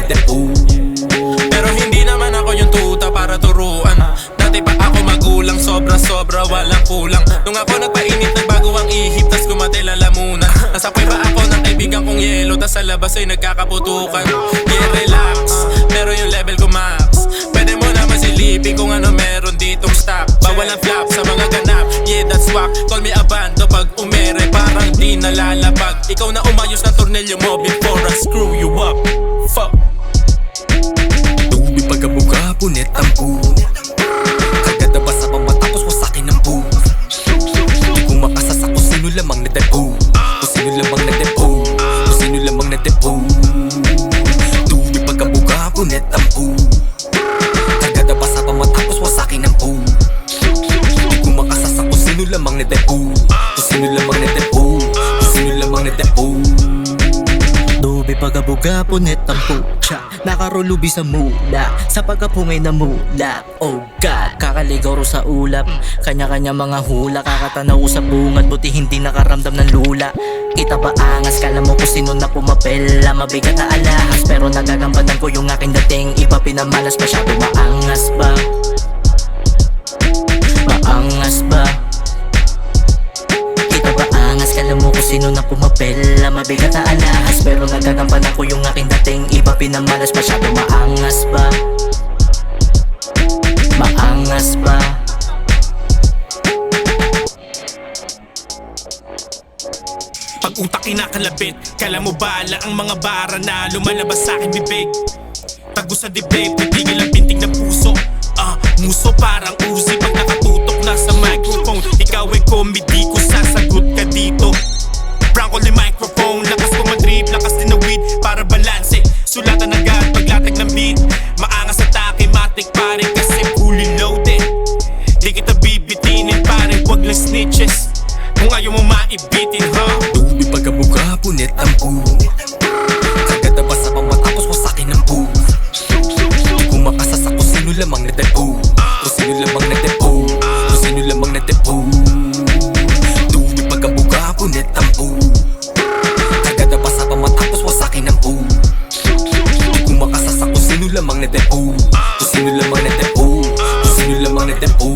depo. Pero hindi naman ako yung tuta para turuan. Dati pa ako magulang, sobra-sobra, walang kulang. Nung ako nagpainit, nagbago ang ihip, tas kumate lalamunan. Nasapoy pa ako ng kaibigan kong yelo, tas sa labas ay nagkakaputukan. Yeah, relax, pero yung level ko max. Pwede mo naman silipin kung ano meron ditong stock. Bawal ang flap sa mga ganap, yeah that's whack. Call me abando pag umere, parang di nalalapag. Ikaw na umayos ng tornilyo mo before I screw you up. Fuck. Tubi pagkabuka, punit ang puno. Kagada ba sa pamatapos mo sa'kin ang puno. Di ko makasas ako sino lamang na depo. Kung sino lamang na depo. Kung sino lamang na depo. Tubi pagkabuka, punit ang puno. Kagada ba sa pamatapos mo sa'kin ang puno. Di ko makasas ako sino lamang na depo. Kung sino lamang na depo. Kung sino lamang na depo. Dubi pagabuga punit ang pucha. Nakarulubi sa mula, sa pagkapungay na mula. Oh God, kakaligaw ro sa ulap. Kanya-kanya mga hula, kakatanaw sa bungad. Buti hindi nakaramdam ng lula. Kita ba angas, kala mo kung sino na pumapela. Mabigat na alahas, pero nagagambanan ko yung aking dating. Iba pinamalas, masyado maangas ba? Maangas ba? Kita ba angas, kala mo kung sino na pumapela. Mabigat na alahas, pero nagagampanan ko yung aking dating. Iba pinamalas, masyado maangas ba? Maangas ba? Pag utak kinakalabit, kala mo bala ang mga bara na lumalabas sa aking bibig. Tago sa dibdib, titigil ang pintig ng puso. Muso parang uzi pag nakatutok na sa microphone. Ikaw ay comedy, ko sasagot ka dito. Franco ni microphone, lakas ko madrip, lakas din na weed. Para balanse, sulatan agad paglatag ng beat. Maangas atake, matik pare kasi fully loaded. Di kita bibitinin pare, wag lang snitches. Kung ayaw mo maibitin, huh? Tubi pagkabuka, punit ang puno. Kagada ba sa pamatapos mo sa'kin ang puno. Di ko makasas ako sino lamang na depo. Kung sino lamang na depo. Kung sino lamang na depo. Tubi pagkabuka, punit ang puno. Kagada ba sa pamatapos mo sa'kin ang puno. Di ko makasas ako sino lamang na depo. Kung sino lamang na depo. Kung sino lamang na depo.